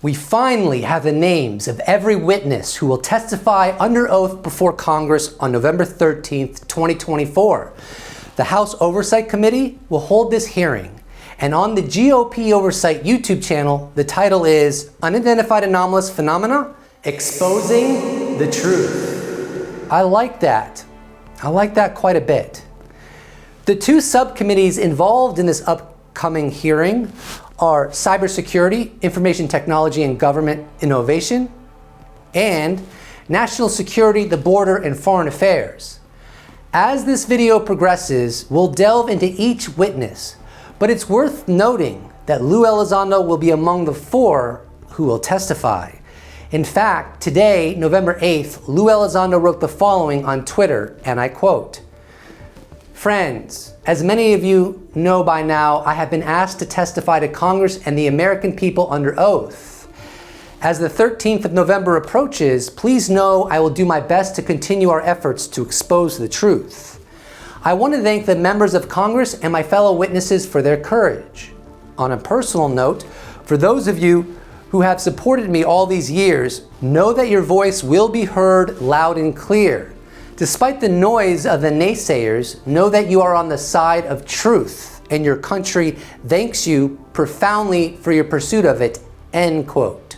We finally have the names of every witness who will testify under oath before Congress on November 13th, 2024. The House Oversight Committee will hold this hearing, and on the GOP Oversight YouTube channel, the title is Unidentified Anomalous Phenomena, Exposing the Truth. I like that. I like that quite a bit. The two subcommittees involved in this upcoming hearing are Cybersecurity, Information Technology and Government Innovation, and National Security, the Border and Foreign Affairs. As this video progresses, we'll delve into each witness, but it's worth noting that Lou Elizondo will be among the four who will testify. In fact, today, November 8th, Lou Elizondo wrote the following on Twitter, and I quote, "Friends, as many of you know by now, I have been asked to testify to Congress and the American people under oath. As the 13th of November approaches, please know I will do my best to continue our efforts to expose the truth. I want to thank the members of Congress and my fellow witnesses for their courage. On a personal note, for those of you who have supported me all these years, know that your voice will be heard loud and clear. Despite the noise of the naysayers, know that you are on the side of truth, and your country thanks you profoundly for your pursuit of it," end quote.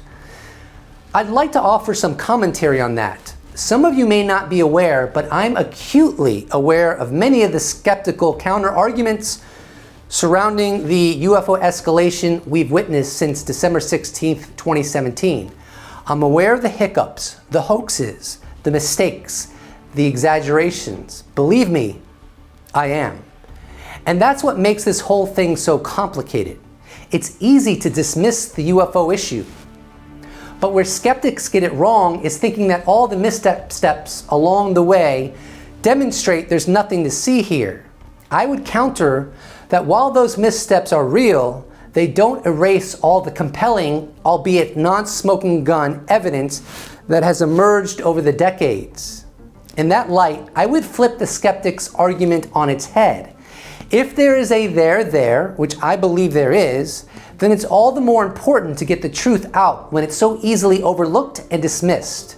I'd like to offer some commentary on that. Some of you may not be aware, but I'm acutely aware of many of the skeptical counter-arguments surrounding the UFO escalation we've witnessed since December 16th, 2017. I'm aware of the hiccups, the hoaxes, the mistakes, the exaggerations. Believe me, I am. And that's what makes this whole thing so complicated. It's easy to dismiss the UFO issue. But where skeptics get it wrong is thinking that all the missteps along the way demonstrate there's nothing to see here. I would counter that while those missteps are real, they don't erase all the compelling, albeit non-smoking gun, evidence that has emerged over the decades. In that light, I would flip the skeptic's argument on its head. If there is a there, which I believe there is, then it's all the more important to get the truth out when it's so easily overlooked and dismissed.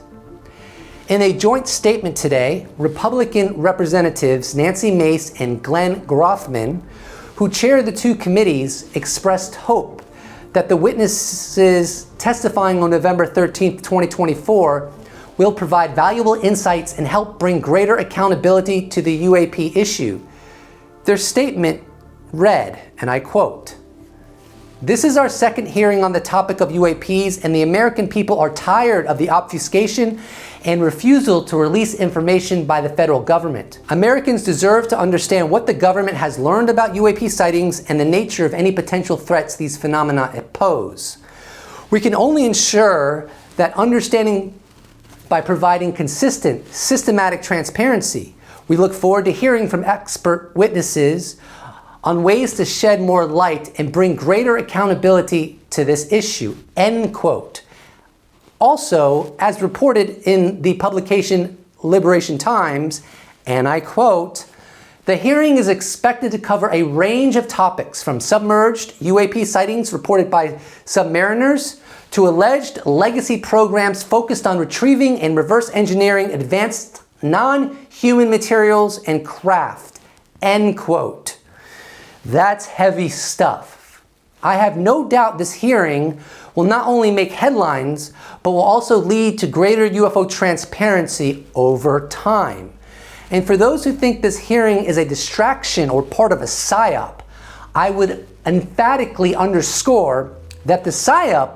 In a joint statement today, Republican Representatives Nancy Mace and Glenn Grothman, who chair the two committees, expressed hope that the witnesses testifying on November 13th, 2024 will provide valuable insights and help bring greater accountability to the UAP issue. Their statement read, and I quote, "This is our second hearing on the topic of UAPs, and the American people are tired of the obfuscation and refusal to release information by the federal government. Americans deserve to understand what the government has learned about UAP sightings and the nature of any potential threats these phenomena pose. We can only ensure that understanding by providing consistent, systematic transparency. We look forward to hearing from expert witnesses on ways to shed more light and bring greater accountability to this issue," end quote. Also, as reported in the publication Liberation Times, and I quote, "The hearing is expected to cover a range of topics from submerged UAP sightings reported by submariners to alleged legacy programs focused on retrieving and reverse engineering advanced non-human materials and craft," end quote. That's heavy stuff. I have no doubt this hearing will not only make headlines, but will also lead to greater UFO transparency over time. And for those who think this hearing is a distraction or part of a psyop, I would emphatically underscore that the psyop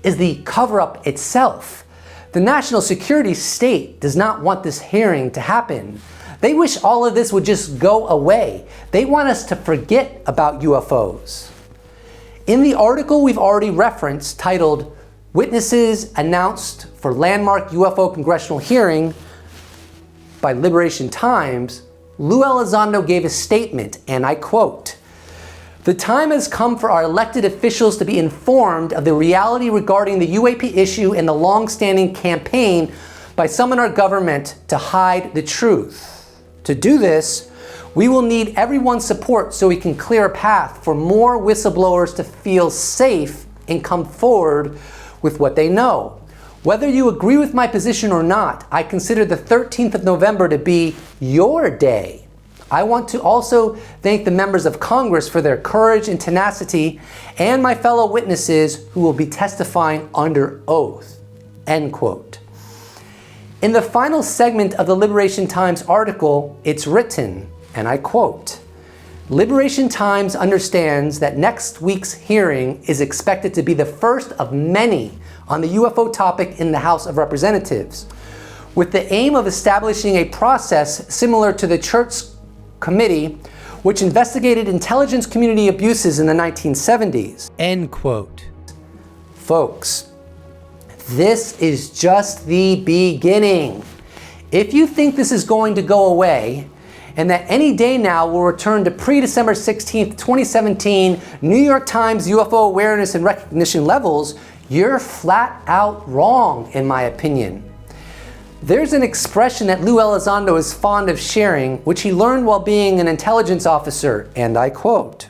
is the cover-up itself. The national security state does not want this hearing to happen. They wish all of this would just go away. They want us to forget about UFOs. In the article we've already referenced, titled "Witnesses Announced for Landmark UFO Congressional Hearing" by Liberation Times, Lou Elizondo gave a statement, and I quote, "The time has come for our elected officials to be informed of the reality regarding the UAP issue and the long-standing campaign by some in our government to hide the truth. To do this, we will need everyone's support so we can clear a path for more whistleblowers to feel safe and come forward with what they know. Whether you agree with my position or not, I consider the 13th of November to be your day. I want to also thank the members of Congress for their courage and tenacity, and my fellow witnesses who will be testifying under oath." End quote. In the final segment of the Liberation Times article, it's written, and I quote, "Liberation Times understands that next week's hearing is expected to be the first of many on the UFO topic in the House of Representatives, with the aim of establishing a process similar to the Church Committee, which investigated intelligence community abuses in the 1970s. End quote. Folks, this is just the beginning. If you think this is going to go away, and that any day now will return to pre-December 16th, 2017 New York Times UFO awareness and recognition levels, you're flat out wrong, in my opinion. There's an expression that Lou Elizondo is fond of sharing, which he learned while being an intelligence officer, and I quote,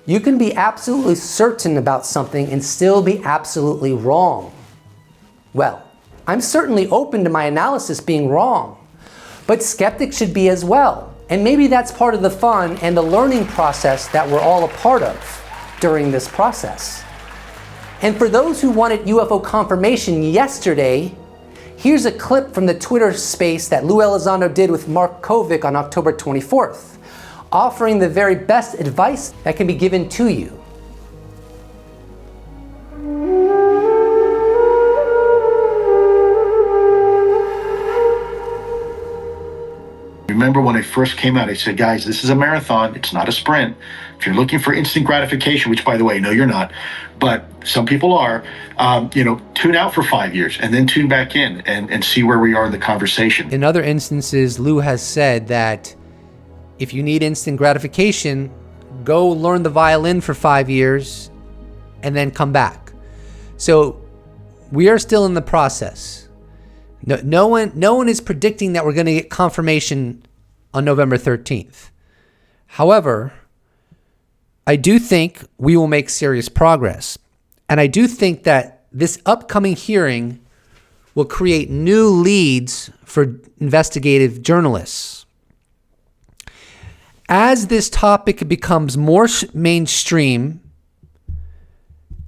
"You can be absolutely certain about something and still be absolutely wrong." Well, I'm certainly open to my analysis being wrong, but skeptics should be as well. And maybe that's part of the fun and the learning process that we're all a part of during this process. And for those who wanted UFO confirmation yesterday, here's a clip from the Twitter space that Lou Elizondo did with Mark Kovic on October 24th, offering the very best advice that can be given to you. Remember when I first came out, I said, guys, this is a marathon. It's not a sprint. If you're looking for instant gratification, which, by the way, no, you're not, but some people are, tune out for 5 years and then tune back in and see where we are in the conversation. In other instances, Lou has said that if you need instant gratification, go learn the violin for 5 years and then come back. So we are still in the process. No one is predicting that we're going to get confirmation on November 13th. However, I do think we will make serious progress. And I do think that this upcoming hearing will create new leads for investigative journalists. As this topic becomes more mainstream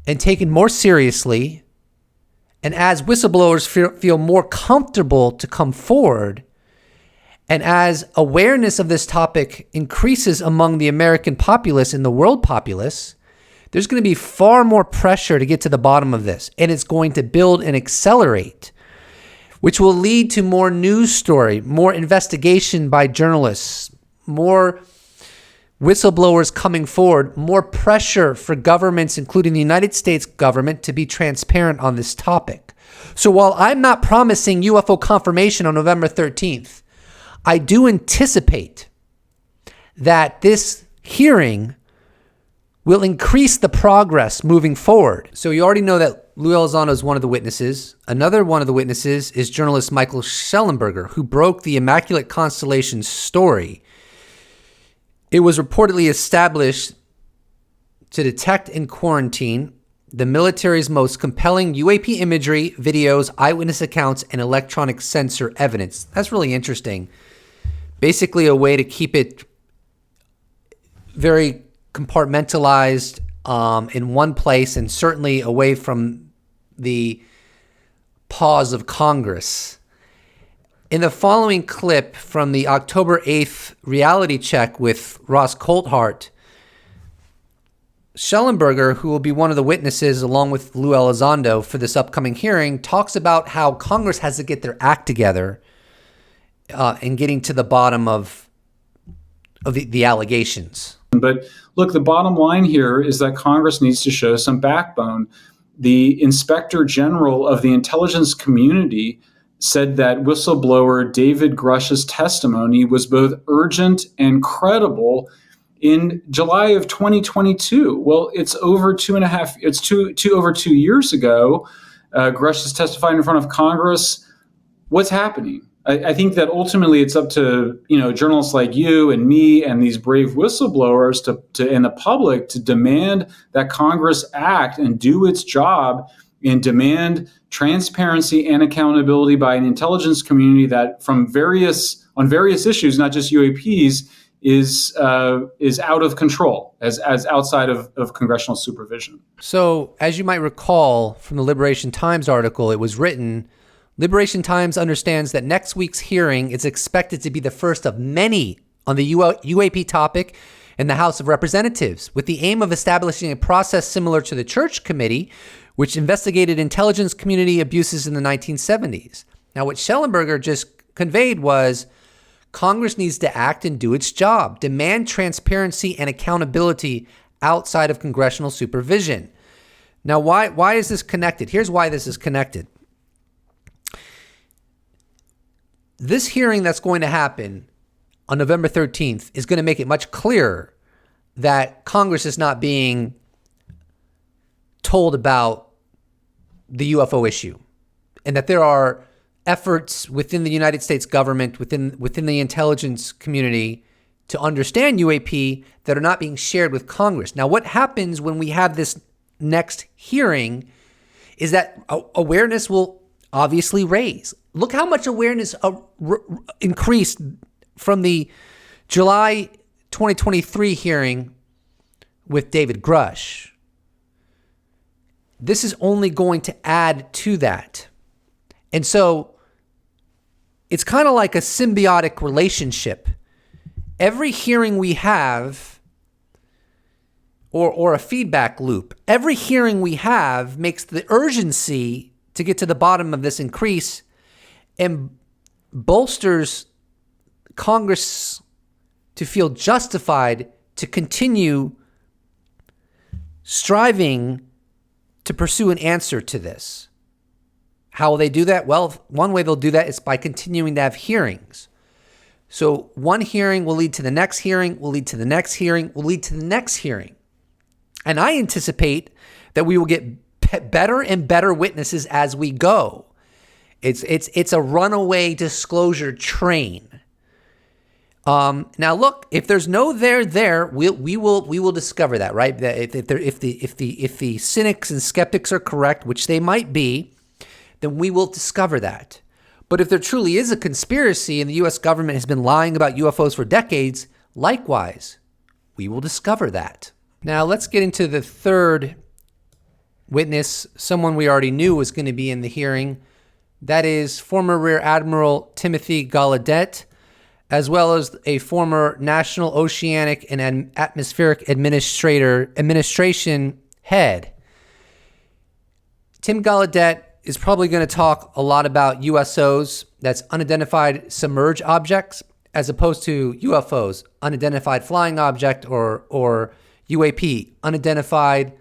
and taken more seriously, and as whistleblowers feel more comfortable to come forward, and as awareness of this topic increases among the American populace and the world populace, there's going to be far more pressure to get to the bottom of this. And it's going to build and accelerate, which will lead to more news story, more investigation by journalists, more whistleblowers coming forward, more pressure for governments, including the United States government, to be transparent on this topic. So while I'm not promising UFO confirmation on November 13th, I do anticipate that this hearing will increase the progress moving forward. So you already know that Lou Elizondo is one of the witnesses. Another one of the witnesses is journalist Michael Schellenberger, who broke the Immaculate Constellation story. It was reportedly established to detect and quarantine the military's most compelling UAP imagery, videos, eyewitness accounts, and electronic sensor evidence. That's really interesting. Basically a way to keep it very compartmentalized in one place, and certainly away from the paws of Congress. In the following clip from the October 8th reality check with Ross Coulthart, Schellenberger, who will be one of the witnesses along with Lou Elizondo for this upcoming hearing, talks about how Congress has to get their act together in getting to the bottom of the allegations. But look, the bottom line here is that Congress needs to show some backbone. The Inspector General of the intelligence community said that whistleblower David Grush's testimony was both urgent and credible in July of 2022. Well, it's over over 2 years ago. Grush is testifying in front of Congress. What's happening? I think that ultimately it's up to journalists like you and me and these brave whistleblowers to and the public to demand that Congress act and do its job and demand transparency and accountability by an intelligence community that on various issues, not just UAPs, is out of control, as outside of congressional supervision. So, as you might recall from the Liberation Times article, it was written, Liberation Times understands that next week's hearing is expected to be the first of many on the UAP topic in the House of Representatives, with the aim of establishing a process similar to the Church Committee, which investigated intelligence community abuses in the 1970s. Now, what Schellenberger just conveyed was Congress needs to act and do its job, demand transparency and accountability outside of congressional supervision. Now, why is this connected? Here's why this is connected. This hearing that's going to happen on November 13th is going to make it much clearer that Congress is not being told about the UFO issue, and that there are efforts within the United States government, within the intelligence community, to understand UAP that are not being shared with Congress. Now, what happens when we have this next hearing is that awareness will obviously raise. Look how much awareness increased from the July 2023 hearing with David Grush. This is only going to add to that. And so it's kind of like a symbiotic relationship. Every hearing we have, or a feedback loop, every hearing we have makes the urgency to get to the bottom of this increase and bolsters Congress to feel justified to continue striving to pursue an answer to this. How will they do that? Well, one way they'll do that is by continuing to have hearings. So one hearing will lead to the next hearing, will lead to the next hearing, will lead to the next hearing. And I anticipate that we will get better and better witnesses as we go. It's a runaway disclosure train. Now look, if there's no there, we will discover that, right? That if the cynics and skeptics are correct, which they might be, then we will discover that. But if there truly is a conspiracy and the U.S. government has been lying about UFOs for decades, likewise, we will discover that. Now let's get into the third witness, someone we already knew was going to be in the hearing. That is former Rear Admiral Timothy Gallaudet, as well as a former National Oceanic and Atmospheric Administration head. Tim Gallaudet is probably going to talk a lot about USOs, that's unidentified submerged objects, as opposed to UFOs, unidentified flying object, or UAP, unidentified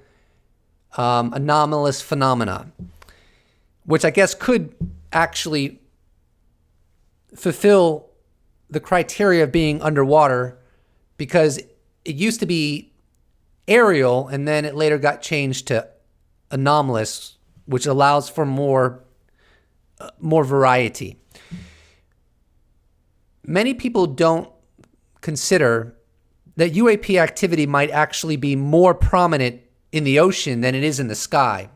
anomalous phenomena, which I guess could actually fulfill the criteria of being underwater, because it used to be aerial and then it later got changed to anomalous, which allows for more variety. Many people don't consider that UAP activity might actually be more prominent in the ocean than it is in the sky.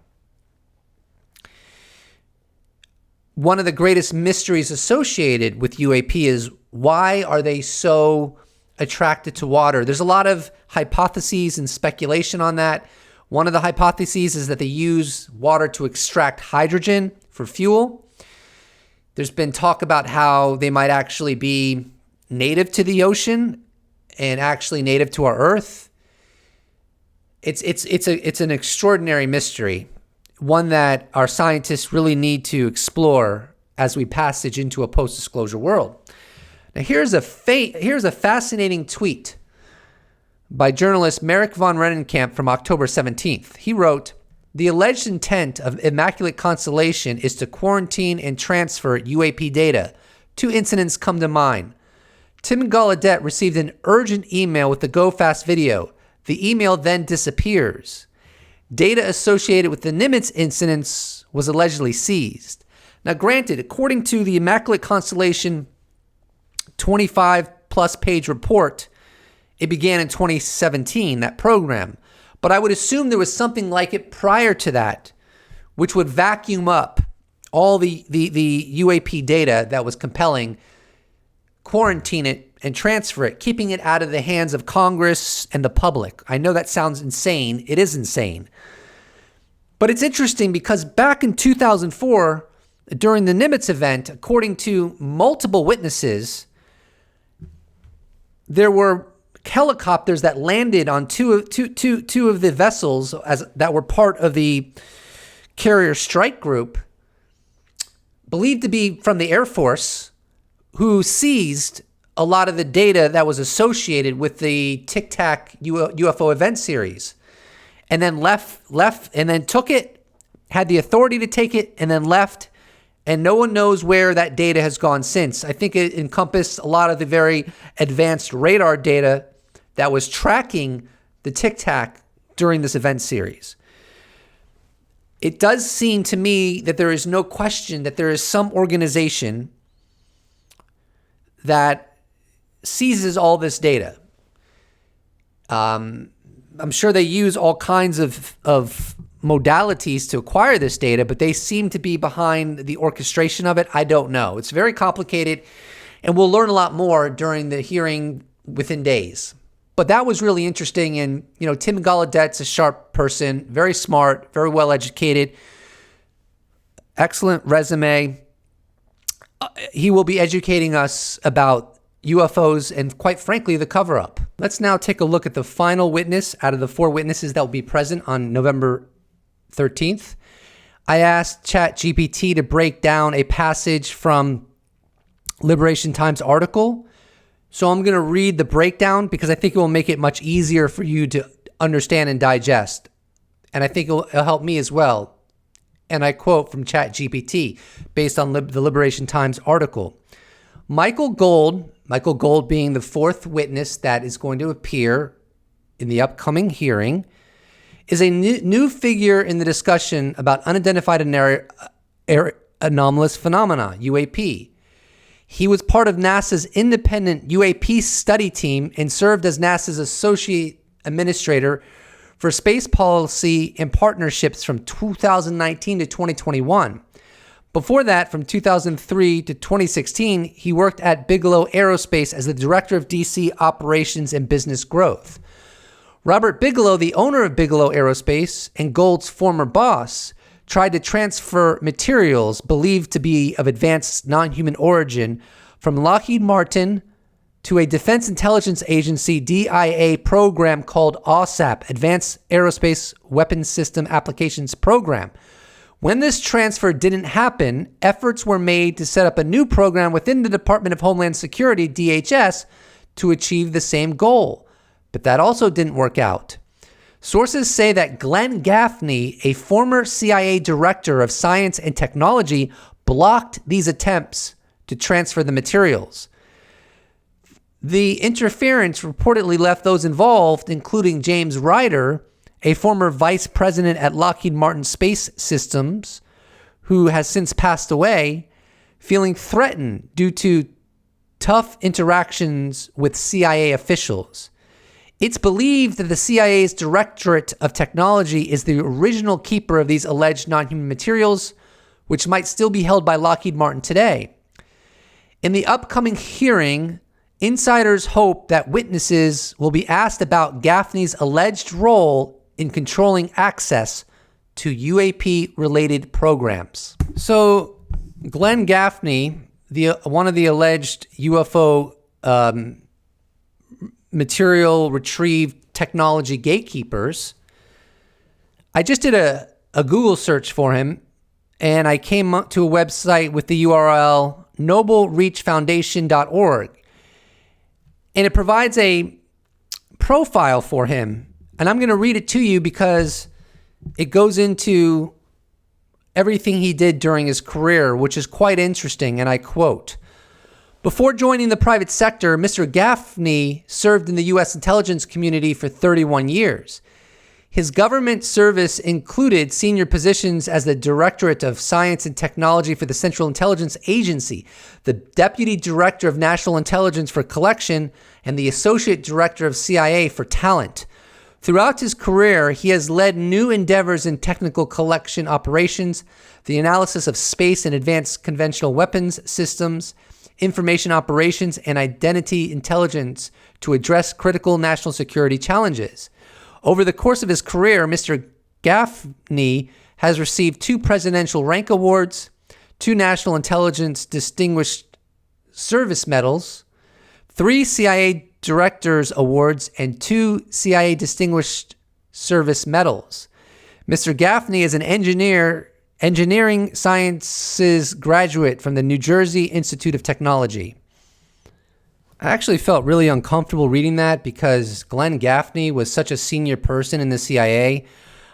One of the greatest mysteries associated with UAP is, why are they so attracted to water? There's a lot of hypotheses and speculation on that. One of the hypotheses is that they use water to extract hydrogen for fuel. There's been talk about how they might actually be native to the ocean and actually native to our Earth. It's an extraordinary mystery, one that our scientists really need to explore as we passage into a post-disclosure world. Now, here's a fascinating tweet by journalist Merrick von Rennenkamp from October 17th. He wrote, "The alleged intent of Immaculate Constellation is to quarantine and transfer UAP data. Two incidents come to mind. Tim Gallaudet received an urgent email with the Go Fast video. The email then disappears. Data associated with the Nimitz incidents was allegedly seized." Now, granted, according to the Immaculate Constellation 25-plus page report, it began in 2017, that program. But I would assume there was something like it prior to that, which would vacuum up all the UAP data that was compelling, quarantine it, and transfer it, keeping it out of the hands of Congress and the public. I know that sounds insane. It is insane. But it's interesting because back in 2004, during the Nimitz event, according to multiple witnesses, there were helicopters that landed on two of the vessels that were part of the carrier strike group, believed to be from the Air Force, who seized a lot of the data that was associated with the Tic Tac UFO event series, and then left, and then took it, had the authority to take it, and then left, and no one knows where that data has gone since. I think it encompassed a lot of the very advanced radar data that was tracking the Tic Tac during this event series. It does seem to me that there is no question that there is some organization that seizes all this data. I'm sure they use all kinds of modalities to acquire this data, but they seem to be behind the orchestration of it. I don't know. It's very complicated, and we'll learn a lot more during the hearing within days. But that was really interesting, and Tim Gallaudet's a sharp person, very smart, very well educated, excellent resume. He will be educating us about UFOs and, quite frankly, the cover-up. Let's now take a look at the final witness out of the 4 witnesses that will be present on November 13th. I asked ChatGPT to break down a passage from Liberation Times article. So I'm going to read the breakdown because I think it will make it much easier for you to understand and digest. And I think it'll help me as well. And I quote from ChatGPT based on the Liberation Times article. Michael Gold being the 4th witness that is going to appear in the upcoming hearing, is a new figure in the discussion about unidentified anomalous phenomena, UAP. He was part of NASA's independent UAP study team and served as NASA's associate administrator for space policy and partnerships from 2019 to 2021. Before that, from 2003 to 2016, he worked at Bigelow Aerospace as the director of DC operations and business growth. Robert Bigelow, the owner of Bigelow Aerospace and Gold's former boss, tried to transfer materials believed to be of advanced non-human origin from Lockheed Martin to a Defense Intelligence Agency DIA program called AWSAP, Advanced Aerospace Weapons System Applications Program. When this transfer didn't happen, efforts were made to set up a new program within the Department of Homeland Security, DHS, to achieve the same goal. But that also didn't work out. Sources say that Glenn Gaffney, a former CIA director of science and technology, blocked these attempts to transfer the materials. The interference reportedly left those involved, including James Ryder, a former vice president at Lockheed Martin Space Systems, who has since passed away, feeling threatened due to tough interactions with CIA officials. It's believed that the CIA's Directorate of Technology is the original keeper of these alleged non-human materials, which might still be held by Lockheed Martin today. In the upcoming hearing, insiders hope that witnesses will be asked about Gaffney's alleged role in controlling access to UAP-related programs. So, Glenn Gaffney, one of the alleged UFO material retrieved technology gatekeepers, I just did a Google search for him, and I came up to a website with the URL noblereachfoundation.org. And it provides a profile for him. And I'm going to read it to you because it goes into everything he did during his career, which is quite interesting. And I quote, "Before joining the private sector, Mr. Gaffney served in the U.S. intelligence community for 31 years. His government service included senior positions as the Directorate of Science and Technology for the Central Intelligence Agency, the Deputy Director of National Intelligence for Collection, and the Associate Director of CIA for Talent. Throughout his career, he has led new endeavors in technical collection operations, the analysis of space and advanced conventional weapons systems, information operations, and identity intelligence to address critical national security challenges. Over the course of his career, Mr. Gaffney has received 2 presidential rank awards, 2 National Intelligence Distinguished Service Medals, 3 CIA Directors Awards, and 2 CIA Distinguished Service Medals. Mr. Gaffney is an engineering sciences graduate from the New Jersey Institute of Technology. I actually felt really uncomfortable reading that because Glenn Gaffney was such a senior person in the CIA.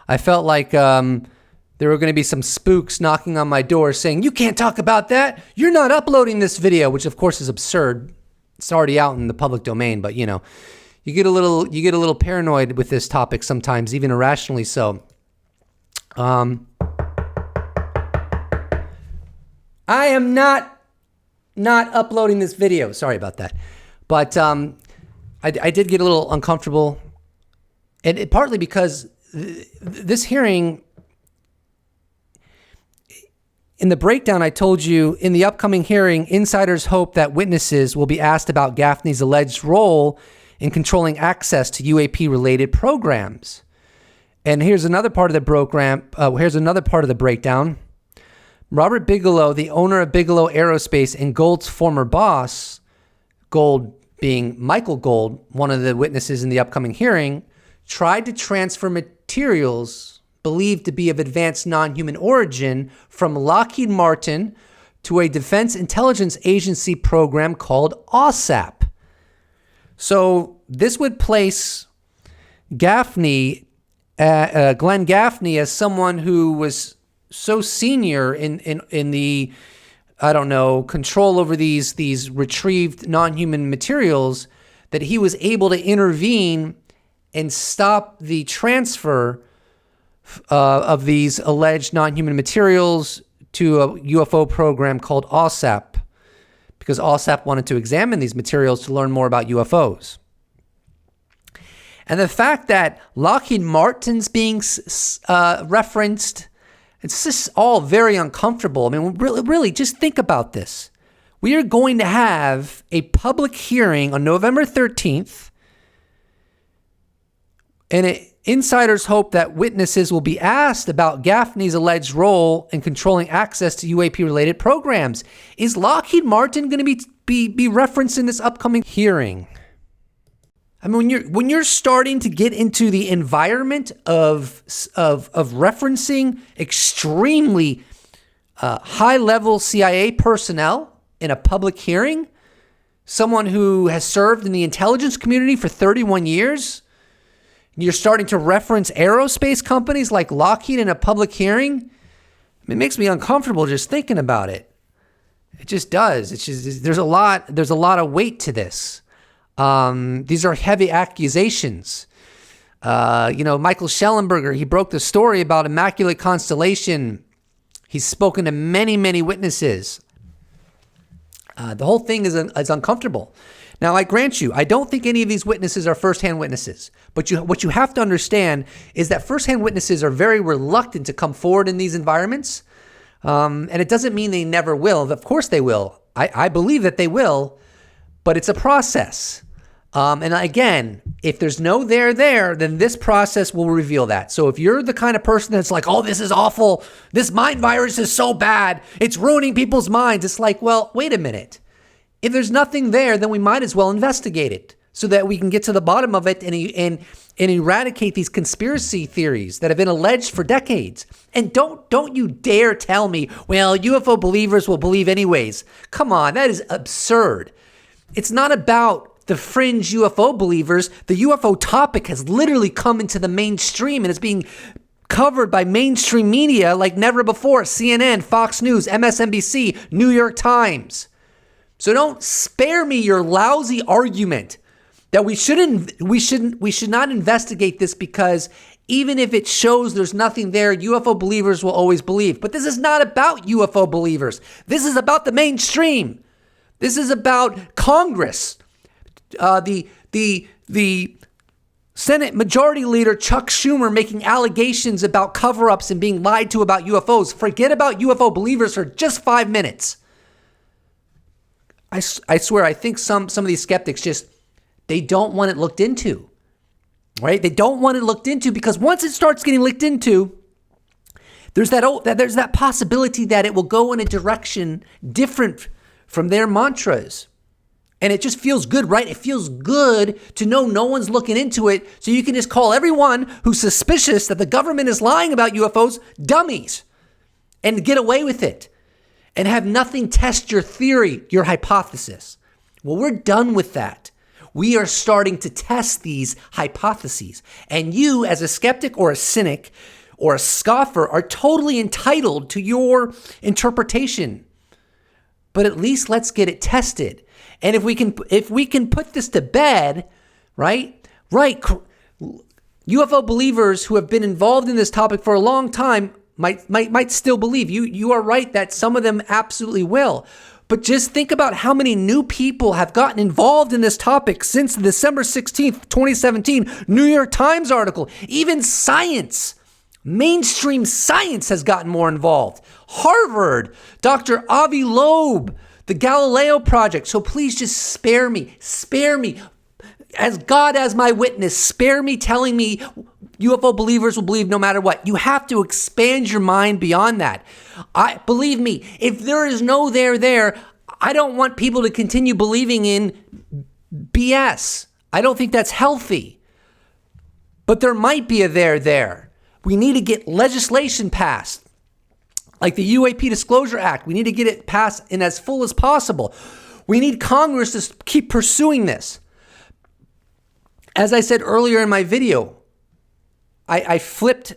I felt like there were going to be some spooks knocking on my door saying, "You can't talk about that. You're not uploading this video," which of course is absurd. It's already out in the public domain, but you get a little paranoid with this topic sometimes, even irrationally so. I am not uploading this video. Sorry about that. But I did get a little uncomfortable, and partly because this hearing, in the breakdown I told you, in the upcoming hearing, insiders hope that witnesses will be asked about Gaffney's alleged role in controlling access to UAP-related programs. And here's another part of the breakdown. Robert Bigelow, the owner of Bigelow Aerospace and Gold's former boss, Gold being Michael Gold, one of the witnesses in the upcoming hearing, tried to transfer materials believed to be of advanced non-human origin from Lockheed Martin to a Defense Intelligence Agency program called OSAP. So this would place Glenn Gaffney as someone who was so senior in the, control over these retrieved non-human materials that he was able to intervene and stop the transfer of these alleged non-human materials to a UFO program called OSAP, because OSAP wanted to examine these materials to learn more about UFOs. And the fact that Lockheed Martin's being referenced, it's just all very uncomfortable. I mean, really, just think about this. We are going to have a public hearing on November 13th, and insiders hope that witnesses will be asked about Gaffney's alleged role in controlling access to UAP-related programs. Is Lockheed Martin going to be referenced in this upcoming hearing? I mean, when you're starting to get into the environment of referencing extremely high-level CIA personnel in a public hearing, someone who has served in the intelligence community for 31 years, you're starting to reference aerospace companies like Lockheed in a public hearing, it makes me uncomfortable just thinking about it. It just does. It's just, there's a lot of weight to this. These are heavy accusations. Michael Schellenberger, he broke the story about Immaculate Constellation. He's spoken to many, many witnesses. The whole thing is uncomfortable. Now, I grant you, I don't think any of these witnesses are firsthand witnesses. But what you have to understand is that firsthand witnesses are very reluctant to come forward in these environments. And it doesn't mean they never will. Of course they will. I believe that they will. But it's a process. And again, if there's no there, then this process will reveal that. So if you're the kind of person that's like, oh, this is awful, this mind virus is so bad, it's ruining people's minds, it's like, well, wait a minute. If there's nothing there, then we might as well investigate it so that we can get to the bottom of it and eradicate these conspiracy theories that have been alleged for decades. And don't you dare tell me, well, UFO believers will believe anyways. Come on, that is absurd. It's not about the fringe UFO believers. The UFO topic has literally come into the mainstream and it's being covered by mainstream media like never before. CNN, Fox News, MSNBC, New York Times. So don't spare me your lousy argument that we should not investigate this because even if it shows there's nothing there, UFO believers will always believe. But this is not about UFO believers. This is about the mainstream. This is about Congress, the Senate Majority Leader Chuck Schumer making allegations about cover-ups and being lied to about UFOs. Forget about UFO believers for just 5 minutes. I swear, I think some of these skeptics just, they don't want it looked into, right? They don't want it looked into because once it starts getting looked into, there's that possibility that it will go in a direction different from their mantras. And it just feels good, right? It feels good to know no one's looking into it. So you can just call everyone who's suspicious that the government is lying about UFOs dummies and get away with it and have nothing test your theory, your hypothesis. Well, we're done with that. We are starting to test these hypotheses. And you, as a skeptic or a cynic or a scoffer, are totally entitled to your interpretation. But at least let's get it tested. And if we can put this to bed, right? UFO believers who have been involved in this topic for a long time might still believe. You are right that some of them absolutely will. But just think about how many new people have gotten involved in this topic since the December 16th, 2017 New York Times article. Even science, mainstream science has gotten more involved. Harvard, Dr. Avi Loeb, the Galileo Project. So please just spare me. As God as my witness, spare me telling me UFO believers will believe no matter what. You have to expand your mind beyond that. Believe me, if there is no there, I don't want people to continue believing in BS. I don't think that's healthy. But there might be a there. We need to get legislation passed. Like the UAP Disclosure Act, we need to get it passed in as full as possible. We need Congress to keep pursuing this. As I said earlier in my video, I flipped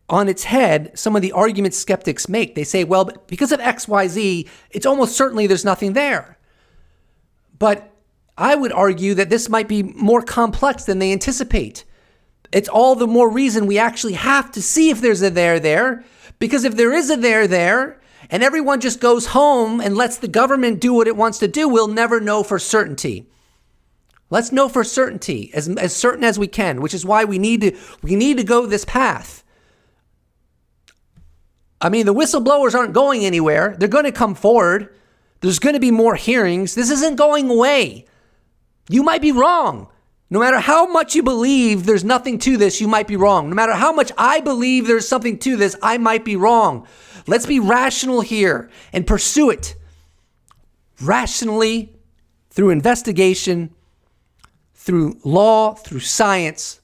on its head some of the arguments skeptics make. They say, well, because of XYZ, it's almost certainly there's nothing there. But I would argue that this might be more complex than they anticipate. It's all the more reason we actually have to see if there's a there. Because if there is a there, and everyone just goes home and lets the government do what it wants to do, we'll never know for certainty. Let's know for certainty, as certain as we can, which is why we need to go this path. I mean, the whistleblowers aren't going anywhere. They're going to come forward. There's going to be more hearings. This isn't going away. You might be wrong. No matter how much you believe there's nothing to this, you might be wrong. No matter how much I believe there's something to this, I might be wrong. Let's be rational here and pursue it rationally through investigation, through law, through science.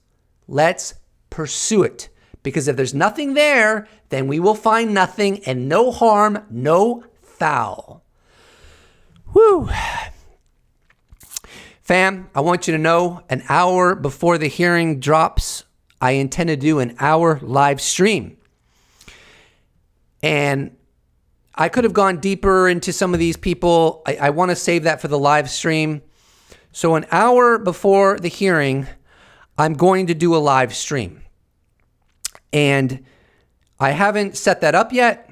Let's pursue it. Because if there's nothing there, then we will find nothing and no harm, no foul. Whew. Fam, I want you to know an hour before the hearing drops, I intend to do an hour live stream. And I could have gone deeper into some of these people. I want to save that for the live stream. So an hour before the hearing, I'm going to do a live stream. And I haven't set that up yet.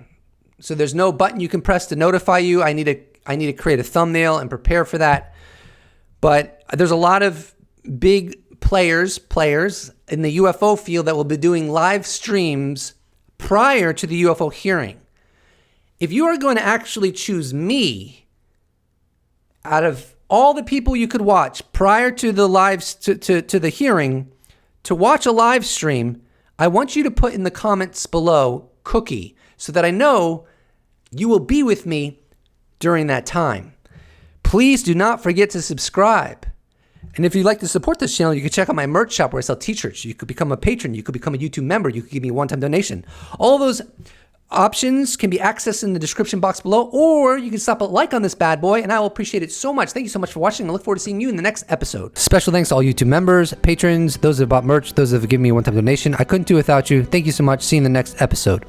So there's no button you can press to notify you. I need to create a thumbnail and prepare for that. But there's a lot of big players in the UFO field that will be doing live streams prior to the UFO hearing. If you are going to actually choose me out of all the people you could watch prior to the to the hearing to watch a live stream, I want you to put in the comments below cookie so that I know you will be with me during that time. Please do not forget to subscribe. And if you'd like to support this channel, you can check out my merch shop where I sell t-shirts. You could become a patron. You could become a YouTube member. You could give me a one-time donation. All those options can be accessed in the description box below, or you can stop a like on this bad boy, and I will appreciate it so much. Thank you so much for watching. I look forward to seeing you in the next episode. Special thanks to all YouTube members, patrons, those that have bought merch, those that have given me a one-time donation. I couldn't do it without you. Thank you so much. See you in the next episode.